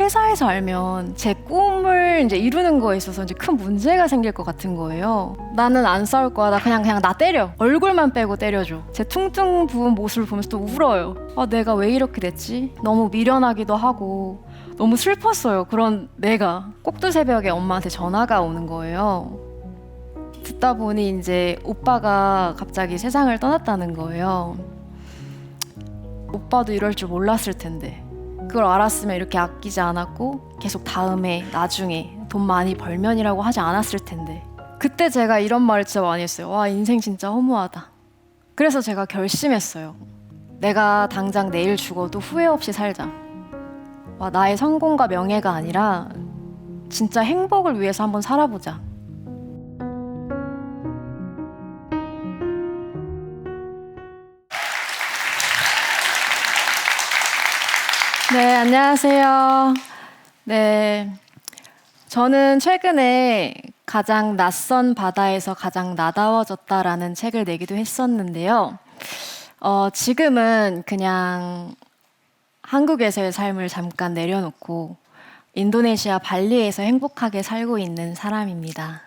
회사에서 알면 제 꿈을 이제 이루는 거에 있어서 이제 큰 문제가 생길 것 같은 거예요. 나는 안 싸울 거야. 나 그냥 나 때려. 얼굴만 빼고 때려줘. 제 퉁퉁 부은 모습을 보면서 또 울어요. 아, 내가 왜 이렇게 됐지? 너무 미련하기도 하고 너무 슬펐어요. 그런 내가. 꼭두 새벽에 엄마한테 전화가 오는 거예요. 듣다 보니 이제 오빠가 갑자기 세상을 떠났다는 거예요. 오빠도 이럴 줄 몰랐을 텐데 그걸 알았으면 이렇게 아끼지 않았고 계속 다음에 나중에 돈 많이 벌면이라고 하지 않았을 텐데. 그때 제가 이런 말을 진짜 많이 했어요. 와, 인생 진짜 허무하다. 그래서 제가 결심했어요. 내가 당장 내일 죽어도 후회 없이 살자. 와, 나의 성공과 명예가 아니라 진짜 행복을 위해서 한번 살아보자. 네, 안녕하세요. 네, 저는 최근에 가장 낯선 바다에서 가장 나다워졌다라는 책을 내기도 했었는데요. 지금은 그냥 한국에서의 삶을 잠깐 내려놓고 인도네시아 발리에서 행복하게 살고 있는 사람입니다.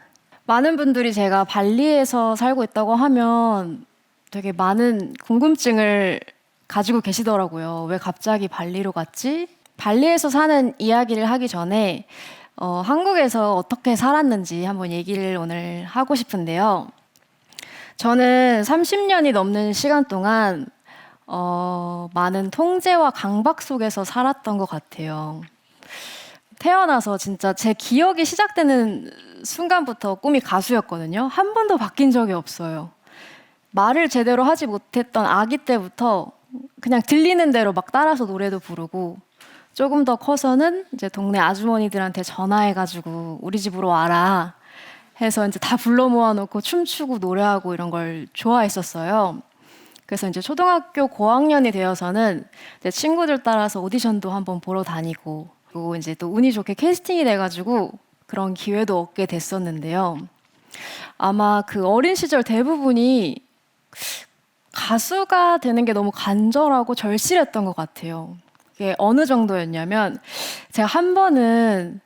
많은 분들이 제가 발리에서 살고 있다고 하면 되게 많은 궁금증을 가지고 계시더라고요. 왜 갑자기 발리로 갔지? 발리에서 사는 이야기를 하기 전에 한국에서 어떻게 살았는지 한번 얘기를 오늘 하고 싶은데요. 저는 30년이 넘는 시간 동안 많은 통제와 강박 속에서 살았던 것 같아요. 태어나서 진짜 제 기억이 시작되는 순간부터 꿈이 가수였거든요. 한 번도 바뀐 적이 없어요. 말을 제대로 하지 못했던 아기 때부터 그냥 들리는 대로 막 따라서 노래도 부르고, 조금 더 커서는 이제 동네 아주머니들한테 전화해가지고 우리 집으로 와라 해서 이제 다 불러 모아놓고 춤추고 노래하고 이런 걸 좋아했었어요. 그래서 이제 초등학교 고학년이 되어서는 이제 친구들 따라서 오디션도 한번 보러 다니고, 그리고 이제 또 운이 좋게 캐스팅이 돼가지고 그런 기회도 얻게 됐었는데요. 아마 그 어린 시절 대부분이 가수가 되는 게 너무 간절하고 절실했던 것 같아요. 그게 어느 정도였냐면, 제가 한 번은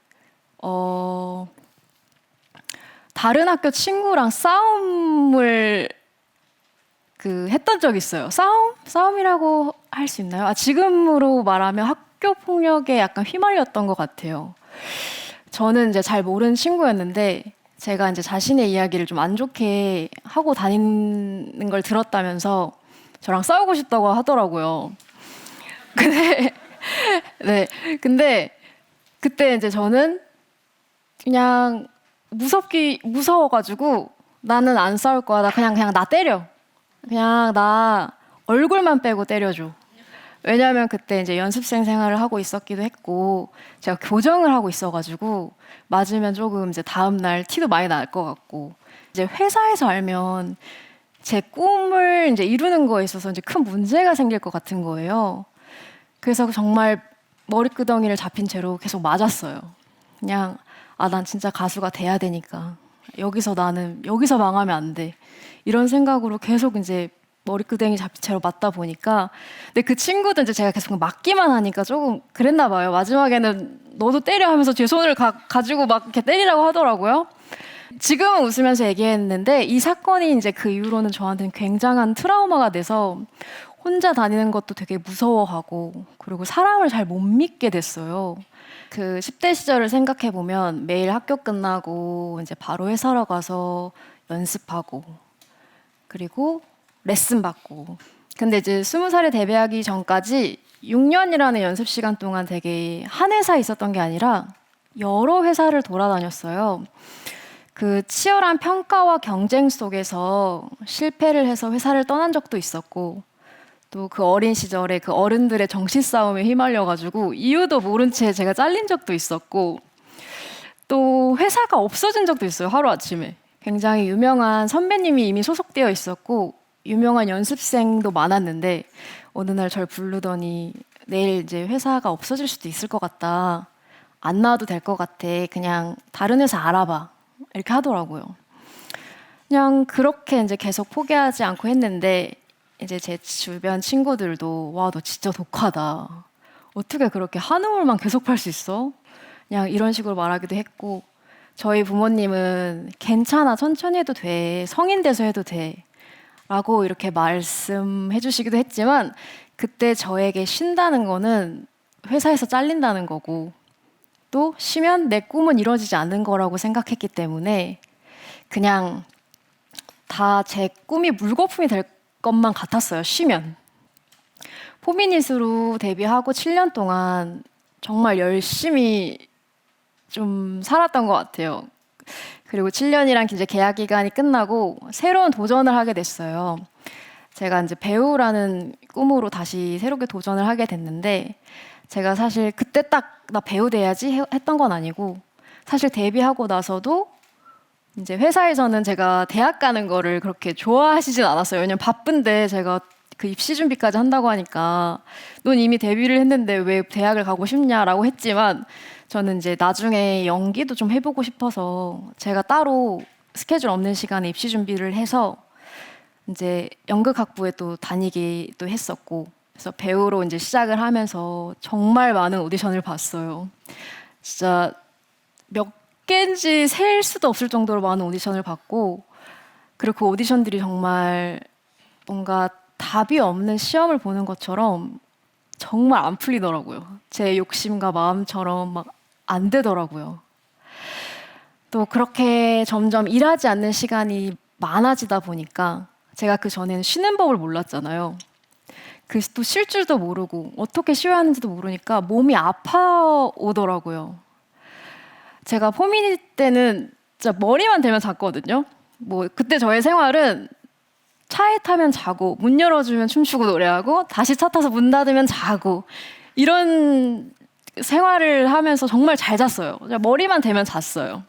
다른 학교 친구랑 싸움을 했던 적이 있어요. 싸움이라고 할 수 있나요? 지금으로 말하면 학교 폭력에 약간 휘말렸던 것 같아요. 저는 이제 잘 모르는 친구였는데 제가 이제 자신의 이야기를 좀 안 좋게 하고 다니는 걸 들었다면서 저랑 싸우고 싶다고 하더라고요. 근데 그때 이제 저는 그냥 무서워가지고 나는 안 싸울 거야. 나 그냥 나 때려. 그냥 나 얼굴만 빼고 때려줘. 왜냐하면 그때 이제 연습생 생활을 하고 있었기도 했고 제가 교정을 하고 있어가지고 맞으면 조금 이제 다음 날 티도 많이 날 것 같고, 이제 회사에서 알면 제 꿈을 이제 이루는 거에 있어서 이제 큰 문제가 생길 것 같은 거예요. 그래서 정말 머리끄덩이를 잡힌 채로 계속 맞았어요. 그냥 난 진짜 가수가 돼야 되니까 여기서 망하면 안 돼. 이런 생각으로 계속 이제 머리끄댕이 잡힌 채로 맞다 보니까, 근데 그 친구도 이제 제가 계속 맞기만 하니까 조금 그랬나 봐요. 마지막에는 너도 때려 하면서 제 손을 가지고 막 이렇게 때리라고 하더라고요. 지금은 웃으면서 얘기했는데 이 사건이 이제 그 이후로는 저한테는 굉장한 트라우마가 돼서 혼자 다니는 것도 되게 무서워하고, 그리고 사람을 잘 못 믿게 됐어요. 그 10대 시절을 생각해 보면 매일 학교 끝나고 이제 바로 회사로 가서 연습하고 그리고 레슨 받고, 근데 이제 20살에 데뷔하기 전까지 6년이라는 연습 시간 동안 되게 한 회사에 있었던 게 아니라 여러 회사를 돌아다녔어요. 그 치열한 평가와 경쟁 속에서 실패를 해서 회사를 떠난 적도 있었고, 또 그 어린 시절에 그 어른들의 정신 싸움에 휘말려가지고 이유도 모른 채 제가 잘린 적도 있었고, 또 회사가 없어진 적도 있어요. 하루아침에 굉장히 유명한 선배님이 이미 소속되어 있었고 유명한 연습생도 많았는데 어느 날 절 부르더니 내일 이제 회사가 없어질 수도 있을 것 같다. 안 나와도 될 것 같아. 그냥 다른 회사 알아봐. 이렇게 하더라고요. 그냥 그렇게 이제 계속 포기하지 않고 했는데 이제 제 주변 친구들도 와, 너 진짜 독하다. 어떻게 그렇게 한우물만 계속 팔 수 있어? 그냥 이런 식으로 말하기도 했고 저희 부모님은 괜찮아 천천히 해도 돼 성인 돼서 해도 돼 라고 이렇게 말씀해 주시기도 했지만 그때 저에게 쉰다는 거는 회사에서 잘린다는 거고 또 쉬면 내 꿈은 이루어지지 않는 거라고 생각했기 때문에 그냥 다 제 꿈이 물거품이 될 것만 같았어요. 쉬면. 포미닛으로 데뷔하고 7년 동안 정말 열심히 좀 살았던 것 같아요. 그리고 7년이란 이제 계약 기간이 끝나고 새로운 도전을 하게 됐어요. 제가 이제 배우라는 꿈으로 다시 새롭게 도전을 하게 됐는데 제가 사실 그때 딱 나 배우 돼야지 했던 건 아니고 사실 데뷔하고 나서도 이제 회사에서는 제가 대학 가는 거를 그렇게 좋아하시진 않았어요. 왜냐면 바쁜데 제가 그 입시 준비까지 한다고 하니까 넌 이미 데뷔를 했는데 왜 대학을 가고 싶냐라고 했지만 저는 이제 나중에 연기도 좀 해보고 싶어서 제가 따로 스케줄 없는 시간에 입시 준비를 해서 이제 연극학부에 또 다니기도 했었고 그래서 배우로 이제 시작을 하면서 정말 많은 오디션을 봤어요. 진짜 몇 개인지 셀 수도 없을 정도로 많은 오디션을 봤고 그리고 그 오디션들이 정말 뭔가 답이 없는 시험을 보는 것처럼 정말 안 풀리더라고요. 제 욕심과 마음처럼 막 안 되더라고요. 또 그렇게 점점 일하지 않는 시간이 많아지다 보니까 제가 그 전에는 쉬는 법을 몰랐잖아요. 그 또 쉴 줄도 모르고 어떻게 쉬어야 하는지도 모르니까 몸이 아파오더라고요. 제가 포미닛 때는 진짜 머리만 대면 잤거든요. 뭐 그때 저의 생활은 차에 타면 자고 문 열어주면 춤추고 노래하고 다시 차 타서 문 닫으면 자고 이런 생활을 하면서 정말 잘 잤어요. 머리만 대면 잤어요.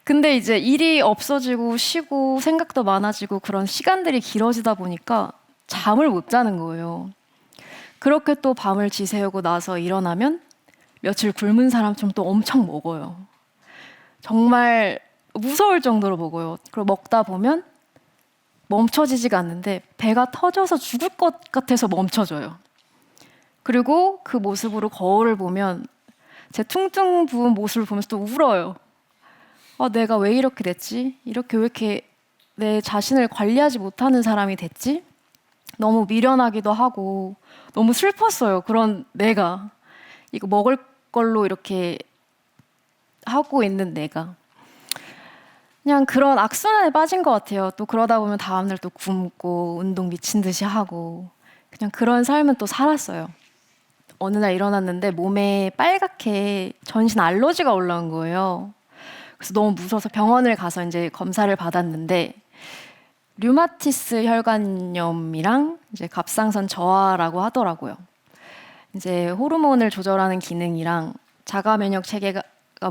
근데 이제 일이 없어지고 쉬고 생각도 많아지고 그런 시간들이 길어지다 보니까 잠을 못 자는 거예요. 그렇게 또 밤을 지새우고 나서 일어나면 며칠 굶은 사람처럼 또 엄청 먹어요. 정말 무서울 정도로 먹어요. 그리고 먹다 보면 멈춰지지가 않는데 배가 터져서 죽을 것 같아서 멈춰져요. 그리고 그 모습으로 거울을 보면 제 퉁퉁 부은 모습을 보면서 또 울어요. 아, 내가 왜 이렇게 됐지? 이렇게 왜 이렇게 내 자신을 관리하지 못하는 사람이 됐지? 너무 미련하기도 하고 너무 슬펐어요. 그런 내가 이거 먹을 걸로 이렇게 하고 있는 내가 그냥 그런 악순환에 빠진 것 같아요. 또 그러다 보면 다음날 또 굶고 운동 미친 듯이 하고 그냥 그런 삶은 또 살았어요. 어느 날 일어났는데 몸에 빨갛게 전신 알러지가 올라온 거예요. 그래서 너무 무서워서 병원을 가서 이제 검사를 받았는데 류마티스 혈관염이랑 이제 갑상선 저하라고 하더라고요. 이제 호르몬을 조절하는 기능이랑 자가 면역 체계가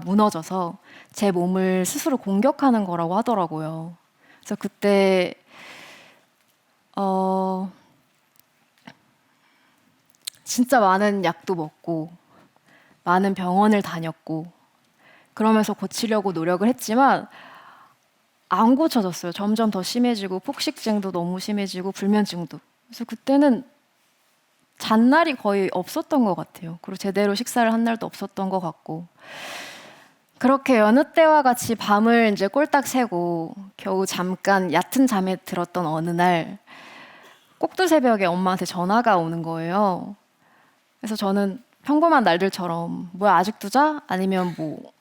무너져서 제 몸을 스스로 공격하는 거라고 하더라고요. 그래서 그때 진짜 많은 약도 먹고 많은 병원을 다녔고 그러면서 고치려고 노력을 했지만 안 고쳐졌어요. 점점 더 심해지고 폭식증도 너무 심해지고 불면증도. 그래서 그때는 잔날이 거의 없었던 것 같아요. 그리고 제대로 식사를 한 날도 없었던 것 같고 그렇게 여느 때와 같이 밤을 이제 꼴딱 새고 겨우 잠깐 얕은 잠에 들었던 어느 날 꼭두 새벽에 엄마한테 전화가 오는 거예요. 그래서 저는 평범한 날들처럼 뭐야 아직도 자? 아니면 뭐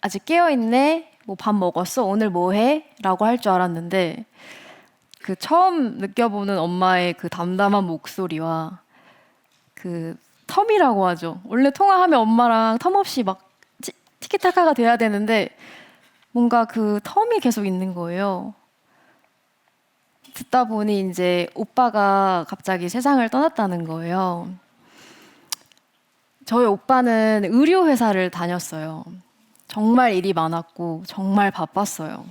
아직 깨어있네? 뭐 밥 먹었어? 오늘 뭐 해? 라고 할 줄 알았는데 그 처음 느껴보는 엄마의 그 담담한 목소리와 그 텀이라고 하죠. 원래 통화하면 엄마랑 텀 없이 막 티키타카가 돼야 되는데 뭔가 그 텀이 계속 있는 거예요. 듣다 보니 이제 오빠가 갑자기 세상을 떠났다는 거예요. 저희 오빠는 의료회사를 다녔어요. 정말 일이 많았고 정말 바빴어요.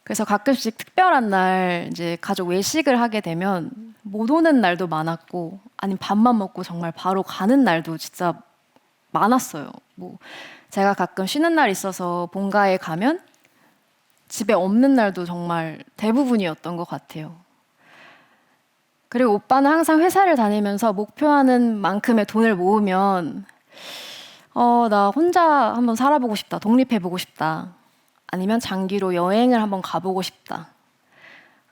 그래서 가끔씩 특별한 날 이제 가족 외식을 하게 되면 못 오는 날도 많았고 아니면 밥만 먹고 정말 바로 가는 날도 진짜 많았어요. 뭐 제가 가끔 쉬는 날 있어서 본가에 가면 집에 없는 날도 정말 대부분이었던 것 같아요. 그리고 오빠는 항상 회사를 다니면서 목표하는 만큼의 돈을 모으면 나 혼자 한번 살아보고 싶다. 독립해보고 싶다. 아니면 장기로 여행을 한번 가보고 싶다.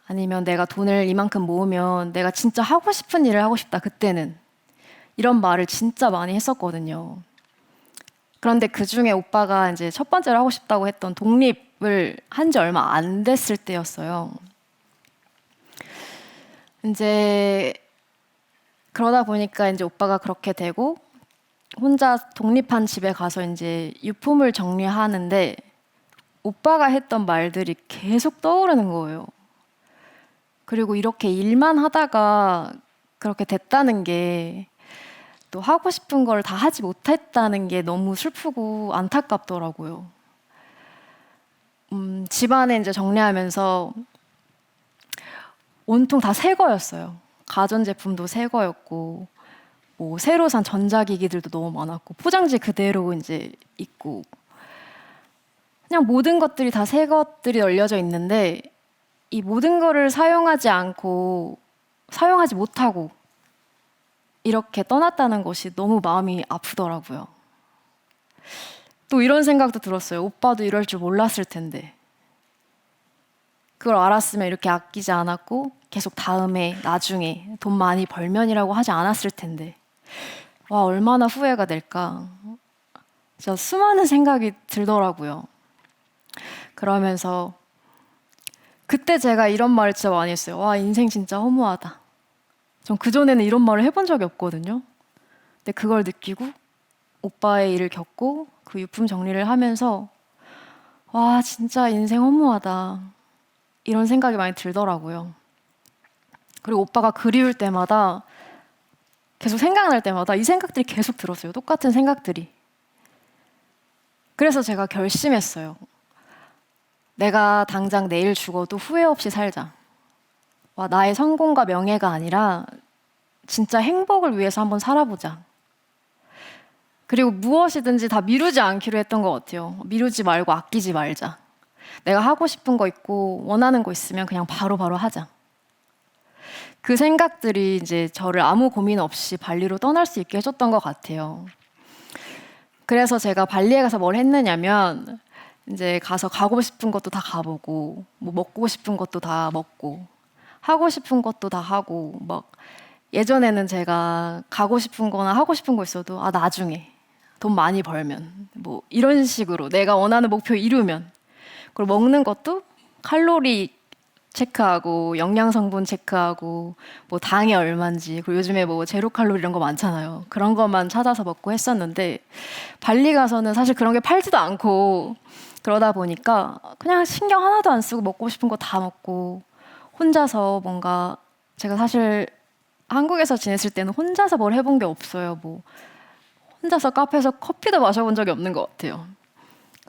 아니면 내가 돈을 이만큼 모으면 내가 진짜 하고 싶은 일을 하고 싶다. 그때는. 이런 말을 진짜 많이 했었거든요. 그런데 그 중에 오빠가 이제 첫 번째로 하고 싶다고 했던 독립을 한 지 얼마 안 됐을 때였어요. 이제 그러다 보니까 이제 오빠가 그렇게 되고 혼자 독립한 집에 가서 이제 유품을 정리하는데 오빠가 했던 말들이 계속 떠오르는 거예요. 그리고 이렇게 일만 하다가 그렇게 됐다는 게 또 하고 싶은 걸 다 하지 못했다는 게 너무 슬프고 안타깝더라고요. 집안에 이제 정리하면서 온통 다 새 거였어요. 가전제품도 새 거였고, 뭐 새로 산 전자기기들도 너무 많았고, 포장지 그대로 이제 있고, 그냥 모든 것들이 다 새 것들이 널려져 있는데, 이 모든 거를 사용하지 않고, 사용하지 못하고, 이렇게 떠났다는 것이 너무 마음이 아프더라고요. 또 이런 생각도 들었어요. 오빠도 이럴 줄 몰랐을 텐데. 그걸 알았으면 이렇게 아끼지 않았고 계속 다음에 나중에 돈 많이 벌면이라고 하지 않았을 텐데. 와, 얼마나 후회가 될까. 진짜 수많은 생각이 들더라고요. 그러면서 그때 제가 이런 말을 진짜 많이 했어요. 와, 인생 진짜 허무하다. 전 그전에는 이런 말을 해본 적이 없거든요. 근데 그걸 느끼고 오빠의 일을 겪고 그 유품 정리를 하면서 와, 진짜 인생 허무하다. 이런 생각이 많이 들더라고요. 그리고 오빠가 그리울 때마다 계속 생각날 때마다 이 생각들이 계속 들었어요. 똑같은 생각들이. 그래서 제가 결심했어요. 내가 당장 내일 죽어도 후회 없이 살자. 와, 나의 성공과 명예가 아니라 진짜 행복을 위해서 한번 살아보자. 그리고 무엇이든지 다 미루지 않기로 했던 것 같아요. 미루지 말고 아끼지 말자. 내가 하고 싶은 거 있고 원하는 거 있으면 그냥 바로바로 하자. 그 생각들이 이제 저를 아무 고민 없이 발리로 떠날 수 있게 해줬던 것 같아요. 그래서 제가 발리에 가서 뭘 했느냐면 이제 가서 가고 싶은 것도 다 가보고 뭐 먹고 싶은 것도 다 먹고 하고 싶은 것도 다 하고 막 예전에는 제가 가고 싶은 거나 하고 싶은 거 있어도 나중에 돈 많이 벌면 뭐 이런 식으로 내가 원하는 목표 이루면 그리고 먹는 것도 칼로리 체크하고 영양 성분 체크하고 뭐 당이 얼마인지 그리고 요즘에 뭐 제로 칼로리 이런 거 많잖아요. 그런 것만 찾아서 먹고 했었는데 발리 가서는 사실 그런 게 팔지도 않고 그러다 보니까 그냥 신경 하나도 안 쓰고 먹고 싶은 거 다 먹고 혼자서 뭔가 제가 사실 한국에서 지냈을 때는 혼자서 뭘 해본 게 없어요. 뭐 혼자서 카페에서 커피도 마셔본 적이 없는 것 같아요.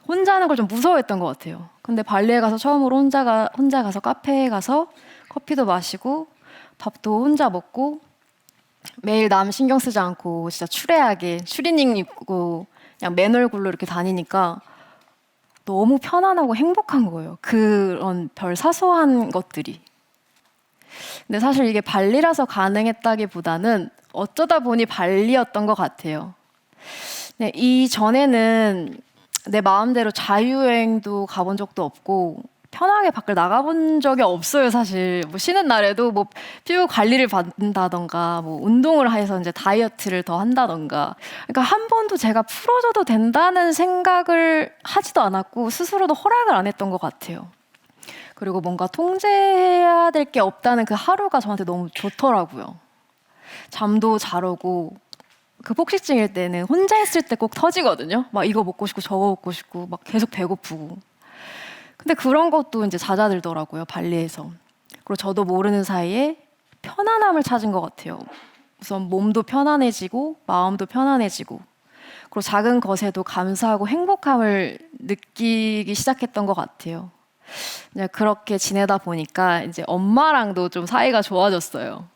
혼자 하는 걸 좀 무서워했던 것 같아요. 근데 발리에 가서 처음으로 혼자 가서 카페에 가서 커피도 마시고 밥도 혼자 먹고 매일 남 신경 쓰지 않고 진짜 추레하게 추리닝 입고 그냥 맨 얼굴로 이렇게 다니니까 너무 편안하고 행복한 거예요. 그런 별 사소한 것들이. 근데 사실 이게 발리라서 가능했다기보다는 어쩌다 보니 발리였던 것 같아요. 네, 이전에는 내 마음대로 자유여행도 가본 적도 없고 편하게 밖을 나가본 적이 없어요. 사실 뭐 쉬는 날에도 뭐 피부 관리를 받는다던가 뭐 운동을 해서 이제 다이어트를 더 한다던가 그러니까 한 번도 제가 풀어줘도 된다는 생각을 하지도 않았고 스스로도 허락을 안 했던 것 같아요. 그리고 뭔가 통제해야 될 게 없다는 그 하루가 저한테 너무 좋더라고요. 잠도 잘 오고 그 폭식증일 때는 혼자 있을 때 꼭 터지거든요. 막 이거 먹고 싶고 저거 먹고 싶고 막 계속 배고프고. 근데 그런 것도 이제 잦아들더라고요, 발리에서. 그리고 저도 모르는 사이에 편안함을 찾은 것 같아요. 우선 몸도 편안해지고 마음도 편안해지고 그리고 작은 것에도 감사하고 행복함을 느끼기 시작했던 것 같아요. 그렇게 지내다 보니까 이제 엄마랑도 좀 사이가 좋아졌어요.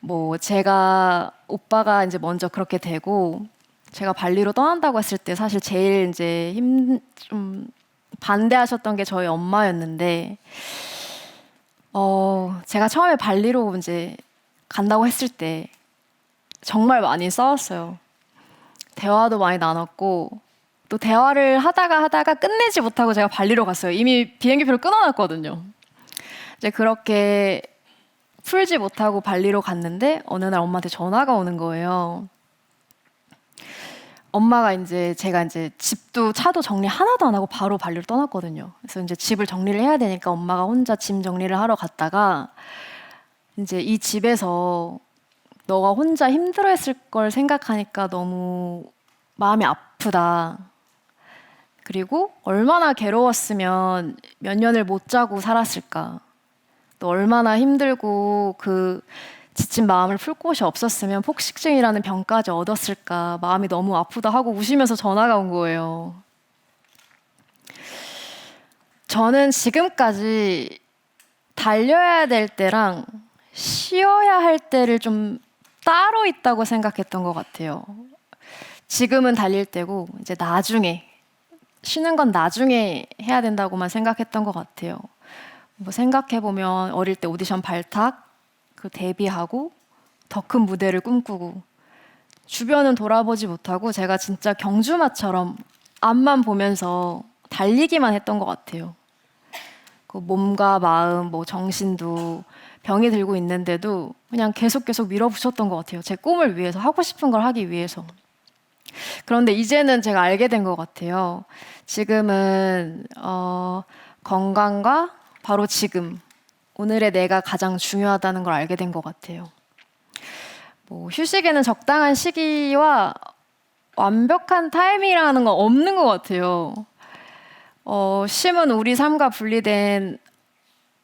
뭐 제가 오빠가 이제 먼저 그렇게 되고 제가 발리로 떠난다고 했을 때 사실 제일 이제 좀 반대하셨던 게 저희 엄마였는데 제가 처음에 발리로 이제 간다고 했을 때 정말 많이 싸웠어요. 대화도 많이 나눴고 또 대화를 하다가 끝내지 못하고 제가 발리로 갔어요. 이미 비행기표를 끊어놨거든요. 이제 그렇게 풀지 못하고 발리로 갔는데 어느 날 엄마한테 전화가 오는 거예요. 엄마가 제가 집도 차도 정리 하나도 안 하고 바로 발리로 떠났거든요. 그래서 이제 집을 정리를 해야 되니까 엄마가 혼자 짐 정리를 하러 갔다가 이제 이 집에서 너가 혼자 힘들어했을 걸 생각하니까 너무 마음이 아프다. 그리고 얼마나 괴로웠으면 몇 년을 못 자고 살았을까. 또 얼마나 힘들고 그 지친 마음을 풀 곳이 없었으면 폭식증이라는 병까지 얻었을까. 마음이 너무 아프다 하고 우시면서 전화가 온 거예요. 저는 지금까지 달려야 될 때랑 쉬어야 할 때를 좀 따로 있다고 생각했던 것 같아요. 지금은 달릴 때고 이제 나중에 쉬는 건 나중에 해야 된다고만 생각했던 것 같아요. 뭐 생각해보면 어릴 때 오디션 발탁, 그 데뷔하고 더 큰 무대를 꿈꾸고 주변은 돌아보지 못하고 제가 진짜 경주마처럼 앞만 보면서 달리기만 했던 것 같아요. 그 몸과 마음, 뭐 정신도 병이 들고 있는데도 그냥 계속 밀어붙였던 것 같아요. 제 꿈을 위해서, 하고 싶은 걸 하기 위해서. 그런데 이제는 제가 알게 된 것 같아요. 지금은 건강과 바로 지금 오늘의 내가 가장 중요하다는 걸 알게 된 것 같아요. 뭐 휴식에는 적당한 시기와 완벽한 타이밍이라는 건 없는 것 같아요. 쉼은 우리 삶과 분리된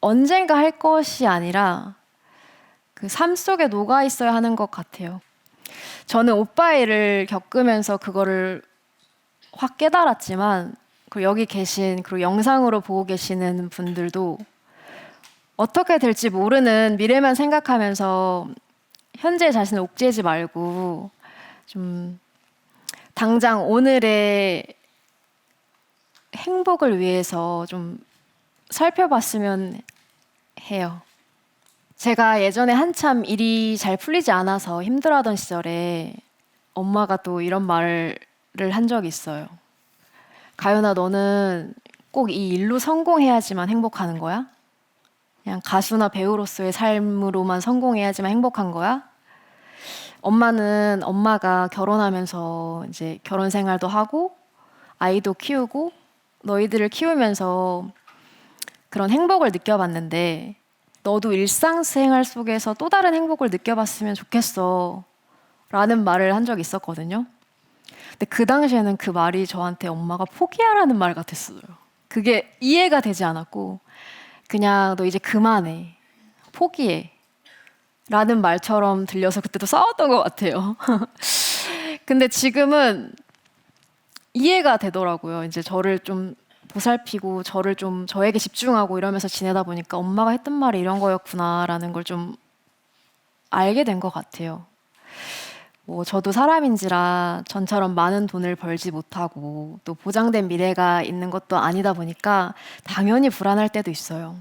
언젠가 할 것이 아니라 그 삶 속에 녹아 있어야 하는 것 같아요. 저는 오빠 일을 겪으면서 그거를 확 깨달았지만 그리고 여기 계신 그리고 영상으로 보고 계시는 분들도 어떻게 될지 모르는 미래만 생각하면서 현재 자신을 옥죄지 말고 좀 당장 오늘의 행복을 위해서 좀 살펴봤으면 해요. 제가 예전에 한참 일이 잘 풀리지 않아서 힘들어하던 시절에 엄마가 또 이런 말을 한 적이 있어요. 가연아, 너는 꼭 이 일로 성공해야지만 행복하는 거야? 그냥 가수나 배우로서의 삶으로만 성공해야지만 행복한 거야? 엄마가 결혼하면서 이제 결혼 생활도 하고 아이도 키우고 너희들을 키우면서 그런 행복을 느껴봤는데 너도 일상생활 속에서 또 다른 행복을 느껴봤으면 좋겠어 라는 말을 한 적이 있었거든요. 근데 그 당시에는 그 말이 저한테 엄마가 포기하라는 말 같았어요. 그게 이해가 되지 않았고 그냥 너 이제 그만해, 포기해 라는 말처럼 들려서 그때도 싸웠던 것 같아요. 근데 지금은 이해가 되더라고요. 이제 저를 좀 보살피고 저를 좀 저에게 집중하고 이러면서 지내다 보니까 엄마가 했던 말이 이런 거였구나라는 걸 좀 알게 된 것 같아요. 뭐 저도 사람인지라 전처럼 많은 돈을 벌지 못하고 또 보장된 미래가 있는 것도 아니다 보니까 당연히 불안할 때도 있어요.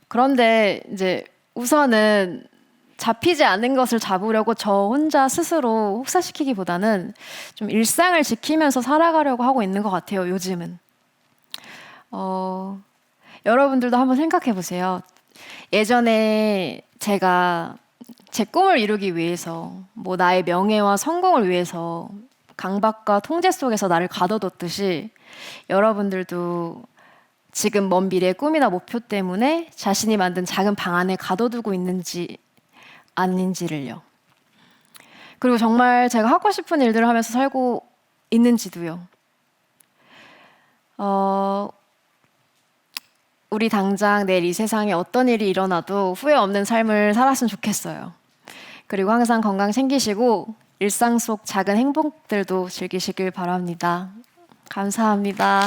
그런데 이제 우선은 잡히지 않은 것을 잡으려고 저 혼자 스스로 혹사시키기보다는 좀 일상을 지키면서 살아가려고 하고 있는 것 같아요, 요즘은. 여러분들도 한번 생각해 보세요. 예전에 제가 제 꿈을 이루기 위해서, 뭐 나의 명예와 성공을 위해서 강박과 통제 속에서 나를 가둬뒀듯이 여러분들도 지금 먼 미래의 꿈이나 목표 때문에 자신이 만든 작은 방 안에 가둬두고 있는지 아닌지를요. 그리고 정말 제가 하고 싶은 일들을 하면서 살고 있는지도요. 우리 당장 내일 이 세상에 어떤 일이 일어나도 후회 없는 삶을 살았으면 좋겠어요. 그리고 항상 건강 챙기시고 일상 속 작은 행복들도 즐기시길 바랍니다. 감사합니다.